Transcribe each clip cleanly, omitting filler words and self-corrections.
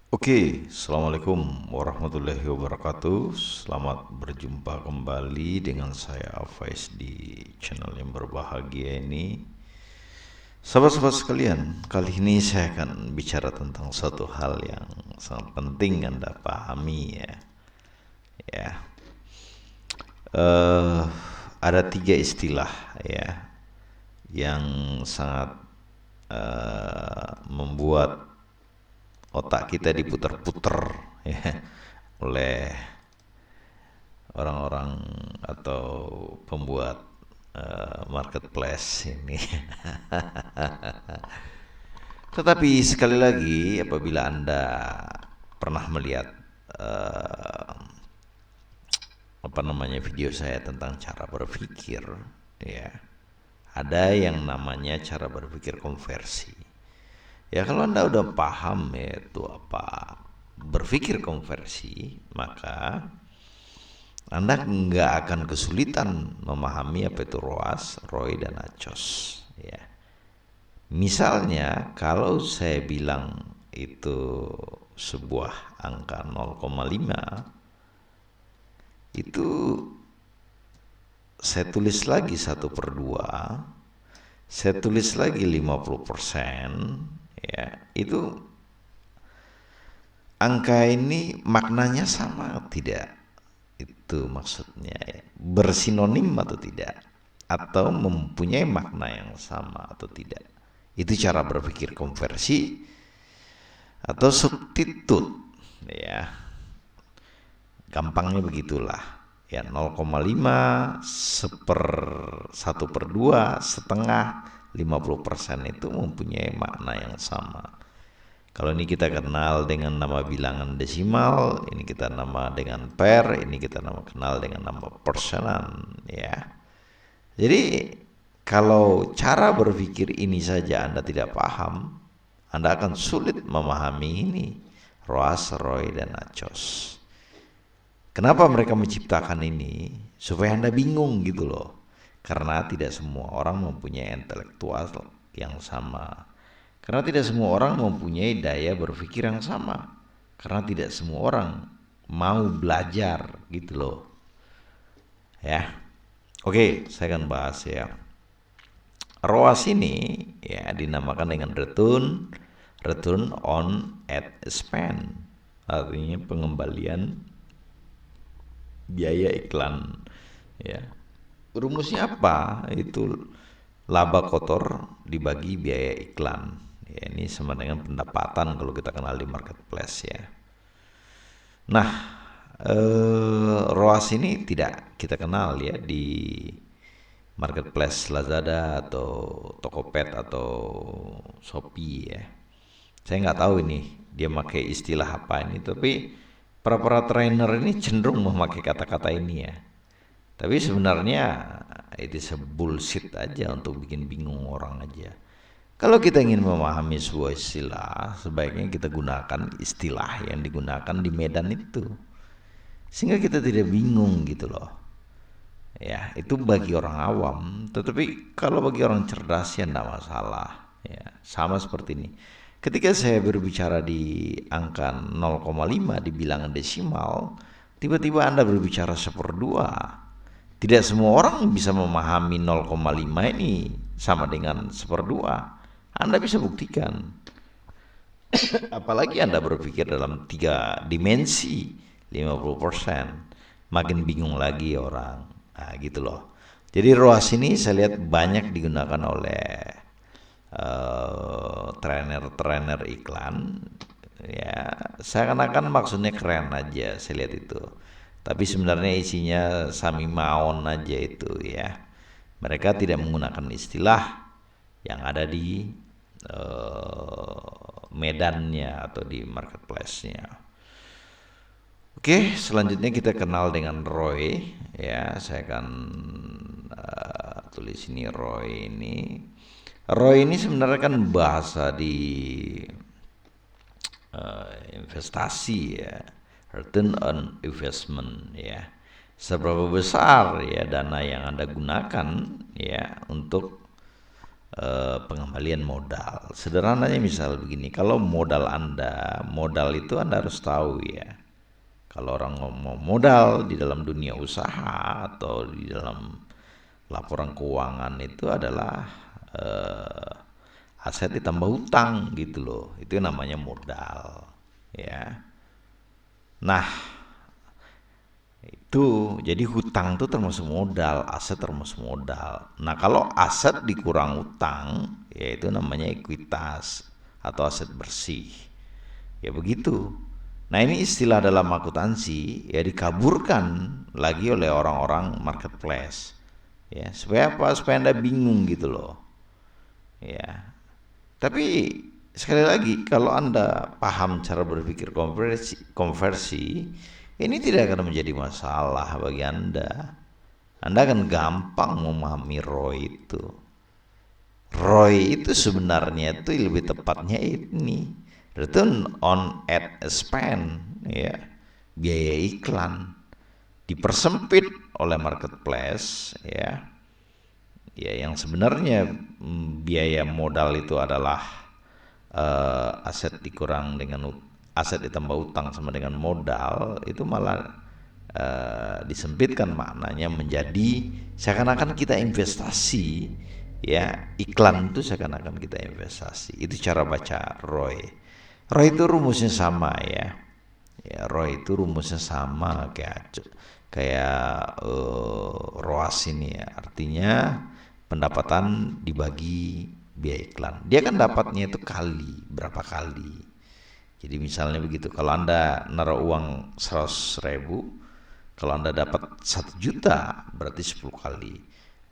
Assalamualaikum warahmatullahi wabarakatuh. Selamat berjumpa kembali dengan saya Faiz di channel yang berbahagia ini. Sahabat-sahabat sekalian, kali ini saya akan bicara tentang satu hal yang sangat penting Anda pahami ya. Ya, eh, ada tiga istilah ya yang sangat membuat otak kita diputar-putar ya oleh orang-orang atau pembuat marketplace ini. Tetapi sekali lagi, apabila Anda pernah melihat eh, video saya tentang cara berpikir, ya, ada yang namanya cara berpikir konversi. Ya, kalau Anda udah paham ya itu apa berpikir konversi, maka Anda nggak akan kesulitan memahami apa itu ROAS, ROI, dan ACOS. Ya. Misalnya, kalau saya bilang itu sebuah angka 0,5, itu saya tulis lagi 1/2, saya tulis lagi 50%, ya, itu angka ini maknanya sama tidak? Itu maksudnya ya. Bersinonim atau tidak? Atau mempunyai makna yang sama atau tidak? Itu cara berpikir konversi atau substitut ya. Gampangnya begitulah. Ya, 0,5 1/2 setengah 50% itu mempunyai makna yang sama. Kalau ini kita kenal dengan nama bilangan desimal, ini kita nama dengan per, ini kita nama kenal dengan nama persenan, ya. Jadi kalau cara berpikir ini saja Anda tidak paham, Anda akan sulit memahami ini, ROAS, ROI, dan ACOS. Kenapa mereka menciptakan ini? Supaya Anda bingung gitu loh. Karena tidak semua orang mempunyai intelektual yang sama. Karena tidak semua orang mempunyai daya berpikir yang sama. Karena tidak semua orang mau belajar gitu loh. Ya. Oke, saya akan bahas ya. ROAS ini ya dinamakan dengan return on ad spend. Artinya pengembalian biaya iklan ya. Rumusnya apa? Itu laba kotor dibagi biaya iklan ya. Ini sama dengan pendapatan kalau kita kenal di marketplace ya. Nah, ROAS ini tidak kita kenal ya di marketplace Lazada atau Tokopedia atau Shopee ya. Saya nggak tahu ini dia pakai istilah apa ini, tapi para trainer ini cenderung memakai kata-kata ini ya. Tapi sebenarnya itu bullshit aja untuk bikin bingung orang aja. Kalau kita ingin memahami sebuah istilah, sebaiknya kita gunakan istilah yang digunakan di medan itu. Sehingga kita tidak bingung gitu loh. Ya, itu bagi orang awam, tetapi kalau bagi orang cerdas ya enggak masalah. Ya, sama seperti ini. Ketika saya berbicara di angka 0,5 di bilangan desimal, tiba-tiba Anda berbicara 1/2. Tidak semua orang bisa memahami 0,5 ini sama dengan 1/2. Anda bisa buktikan. Apalagi Anda berpikir dalam 3 dimensi 50%. Makin bingung lagi orang. Nah, gitu loh. Jadi ROAS ini saya lihat banyak digunakan oleh trainer-trainer iklan ya, seakan-akan maksudnya keren aja saya lihat itu, tapi sebenarnya isinya sami maon aja itu ya. Mereka tidak menggunakan istilah yang ada di medannya atau di marketplace-nya. Oke, selanjutnya kita kenal dengan ROI ya. Saya akan tulis ini ROI ini. ROI ini sebenarnya kan bahasa di investasi ya, return on investment ya. Seberapa besar ya dana yang Anda gunakan ya untuk pengembalian modal. Sederhananya misal begini, kalau modal itu Anda harus tahu ya. Kalau orang ngomong modal di dalam dunia usaha atau di dalam laporan keuangan itu adalah aset ditambah hutang gitu loh. Itu namanya modal ya. Nah, itu jadi hutang itu termasuk modal, aset termasuk modal. Nah, kalau aset dikurang hutang, ya itu namanya ekuitas atau aset bersih. Ya begitu. Nah, ini istilah dalam akuntansi ya dikaburkan lagi oleh orang-orang marketplace. Ya, supaya apa? Supaya Anda bingung gitu loh. Ya. Tapi sekali lagi kalau Anda paham cara berpikir konversi, ini tidak akan menjadi masalah bagi Anda. Anda akan gampang memahami ROI itu. ROI itu sebenarnya itu lebih tepatnya ini return on ad spend ya, biaya iklan dipersempit oleh marketplace ya. Ya, yang sebenarnya biaya modal itu adalah aset dikurang dengan aset ditambah utang sama dengan modal, itu malah disempitkan maknanya menjadi seakan-akan kita investasi ya. Iklan itu seakan-akan kita investasi. Itu cara baca ROI. ROI itu rumusnya sama ya. Ya, ROI itu rumusnya sama kayak ROAS ini ya. Artinya pendapatan dibagi biaya iklan. Dia kan dapatnya itu berapa kali. Jadi misalnya begitu, kalau Anda naruh uang 100.000, kalau Anda dapat 1 juta berarti 10 kali.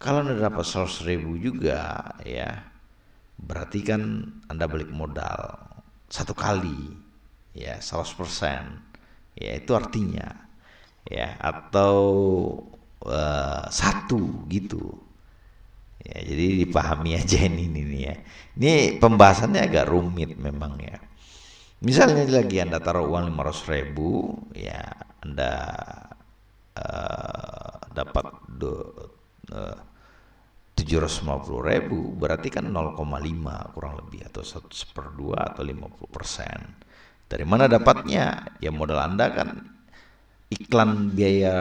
Kalau Anda dapat 100.000 juga ya, berarti kan Anda balik modal 1 kali ya, 100%. Ya itu artinya ya, atau satu gitu. Ya, jadi dipahami aja ini nih ya. Ini pembahasannya agak rumit memang ya. Misalnya lagi Anda taruh uang 500.000, ya Anda dapat 750.000, berarti kan 0,5 kurang lebih, atau 1/2 atau 50%. Dari mana dapatnya? Ya modal Anda kan iklan, biaya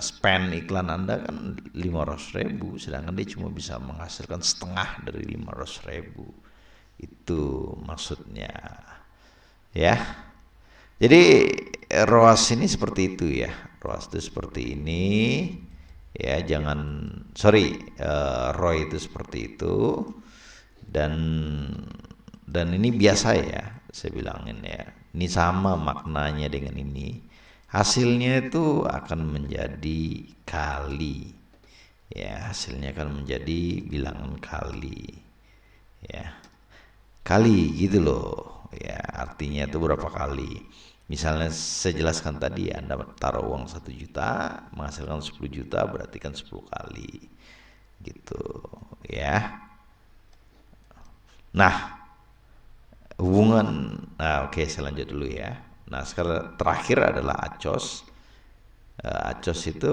spend iklan Anda kan 500.000, sedangkan dia cuma bisa menghasilkan setengah dari 500.000. Itu maksudnya ya. Jadi ROAS ini seperti itu ya. ROAS itu seperti ini ya. Jangan ROI itu seperti itu. Dan ini biasa ya, saya bilangin ya, ini sama maknanya dengan ini. Hasilnya itu akan menjadi kali ya, hasilnya akan menjadi bilangan kali ya, kali gitu loh ya. Artinya itu berapa kali. Misalnya saya jelaskan tadi, Anda taruh uang 1 juta menghasilkan 10 juta, berarti kan 10 kali gitu ya. Nah, oke, saya lanjut dulu ya. Nah, sekarang terakhir adalah ACOS. ACOS itu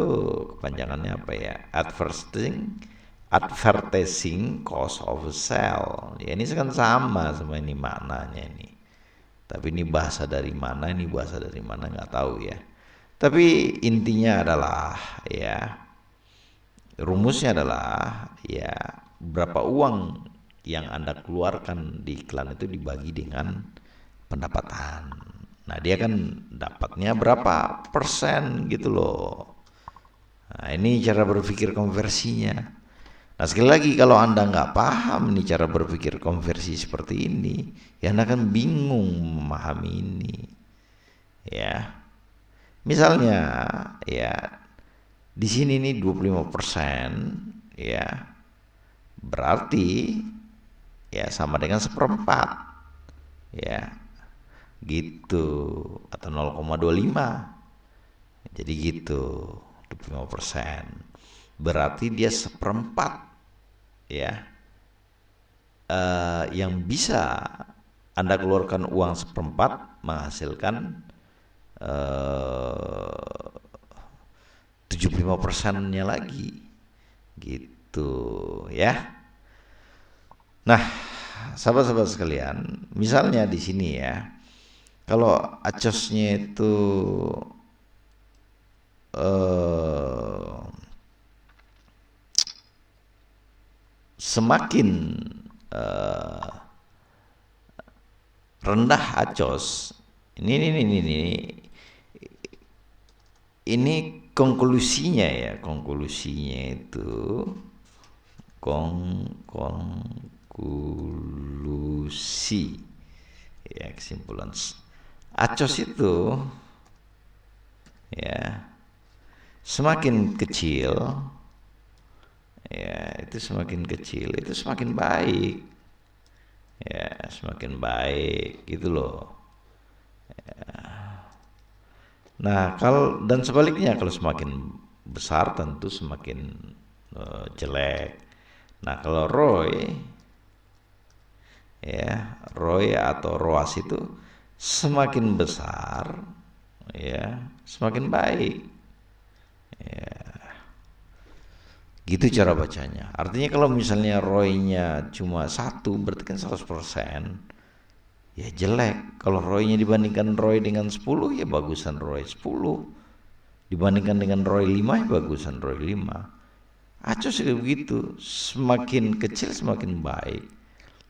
kepanjangannya apa ya? Advertising Cost of Sale. Ya, ini kan sama ini maknanya ini. Tapi ini bahasa dari mana, nggak tahu ya. Tapi intinya adalah ya, rumusnya adalah ya, berapa uang yang Anda keluarkan di iklan itu dibagi dengan pendapatan. Nah, dia kan dapatnya berapa persen gitu loh. Nah, ini cara berpikir konversinya. Nah, sekali lagi kalau Anda nggak paham nih cara berpikir konversi seperti ini, ya Anda kan bingung memahami ini. Ya. Misalnya ya, di sini nih 25% ya, berarti ya sama dengan 1/4 ya gitu, atau 0,25. Jadi gitu, 25% berarti dia 1/4 ya, yang bisa Anda keluarkan uang 1/4 menghasilkan 75%-nya lagi gitu ya. Nah, sahabat-sahabat sekalian, misalnya di sini ya, kalau acosnya itu eh, semakin eh, rendah acos, ini konklusinya ya, konklusinya itu konklusi ya, kesimpulan acos itu ya semakin kecil, ya itu semakin kecil itu semakin baik, ya semakin baik gitu loh. Nah, kalau dan sebaliknya, kalau semakin besar tentu semakin jelek. Nah, kalau ROI atau ROAS itu semakin besar, ya, semakin baik. Gitu cara bacanya. Artinya kalau misalnya ROI-nya cuma 1, berarti kan 100%. Ya jelek. Kalau ROI-nya dibandingkan ROI dengan 10, ya bagusan ROI 10. Dibandingkan dengan ROI 5, ya bagusan ROI 5. Acos juga begitu. Semakin kecil semakin baik.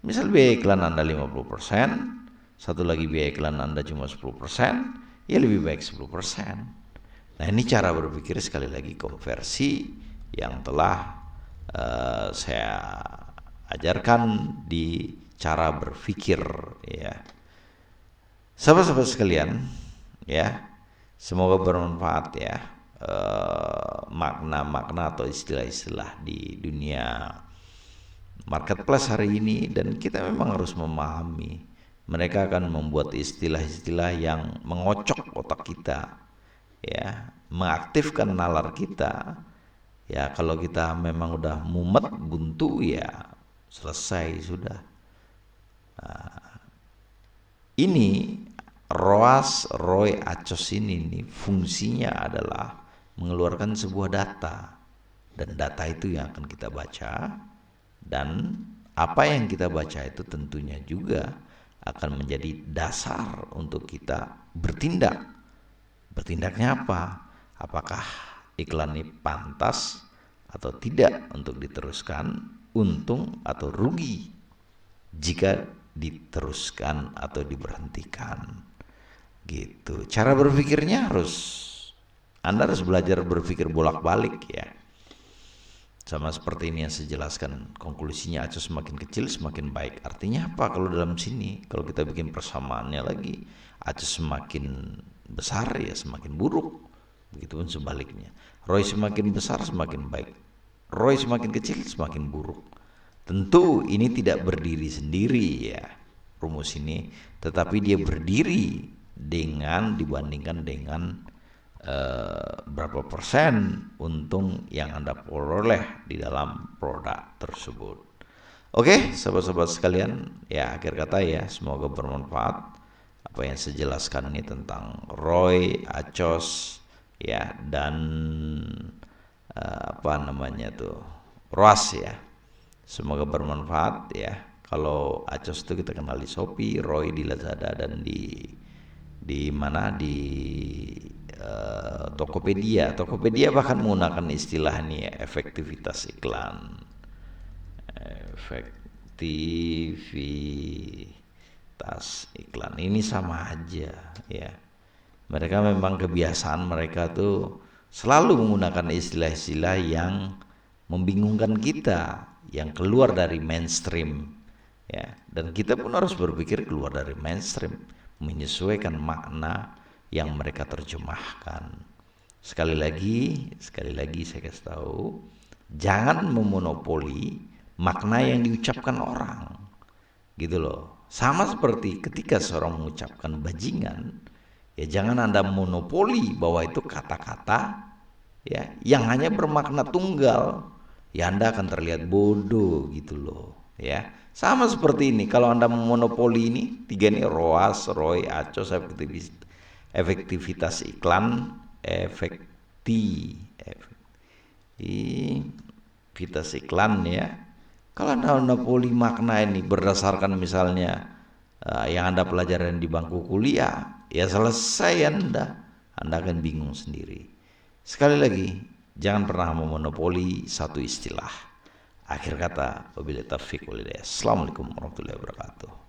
Misal biaya iklan Anda 50%, satu lagi biaya iklan Anda cuma 10%, ya lebih baik 10%. Nah, ini cara berpikir, sekali lagi konversi yang telah saya ajarkan di cara berpikir ya. Sahabat-sahabat sekalian, ya, semoga bermanfaat ya, makna-makna atau istilah-istilah di dunia marketplace hari ini, dan kita memang harus memahami. Mereka akan membuat istilah-istilah yang mengocok otak kita, ya, mengaktifkan nalar kita. Ya, kalau kita memang udah mumet, buntu, ya selesai sudah. Ini ROAS, ROI, ACOS ini nih, fungsinya adalah mengeluarkan sebuah data, dan data itu yang akan kita baca, dan apa yang kita baca itu tentunya juga akan menjadi dasar untuk kita bertindak. Bertindaknya apa? Apakah iklan ini pantas atau tidak untuk diteruskan, untung atau rugi jika diteruskan atau diberhentikan. Gitu. Cara berpikirnya Anda harus belajar berpikir bolak-balik ya. Sama seperti ini yang saya jelaskan, konklusinya acos semakin kecil semakin baik. Artinya apa kalau dalam sini? Kalau kita bikin persamaannya lagi, acos semakin besar ya semakin buruk. Begitupun sebaliknya. ROI semakin besar semakin baik. ROI semakin kecil semakin buruk. Tentu ini tidak berdiri sendiri ya, rumus ini, tetapi dia berdiri dibandingkan dengan berapa persen untung yang Anda peroleh di dalam produk tersebut. Oke, sahabat-sahabat sekalian, ya akhir kata ya, semoga bermanfaat apa yang saya jelaskan ini tentang ROI, ACOS ya, dan apa namanya tuh, ROAS ya. Semoga bermanfaat ya. Kalau ACOS itu kita kenal di Shopee, ROI di Lazada, dan di mana di Tokopedia. Tokopedia bahkan menggunakan istilah ini ya, efektivitas iklan. Efektivitas iklan ini sama aja ya. Mereka memang kebiasaan mereka tuh selalu menggunakan istilah-istilah yang membingungkan kita, yang keluar dari mainstream ya, dan kita pun harus berpikir keluar dari mainstream, menyesuaikan makna yang mereka terjemahkan. Sekali lagi saya kasih tahu, jangan memonopoli makna yang diucapkan orang, gitu loh. Sama seperti ketika seorang mengucapkan bajingan, ya jangan Anda monopoli bahwa itu kata-kata ya yang hanya bermakna tunggal, ya Anda akan terlihat bodoh gitu loh ya. Sama seperti ini, kalau Anda memonopoli ini tiga ini, ROAS, ROI, ACOS, efektivitas iklan, efektivitas iklan ya, Kalau Anda monopoli makna ini berdasarkan misalnya yang Anda pelajaran di bangku kuliah, ya selesai Anda akan bingung sendiri. Sekali lagi, jangan pernah memonopoli satu istilah. Akhir kata, wabillahi taufiq wal hidayah. Assalamualaikum warahmatullahi wabarakatuh.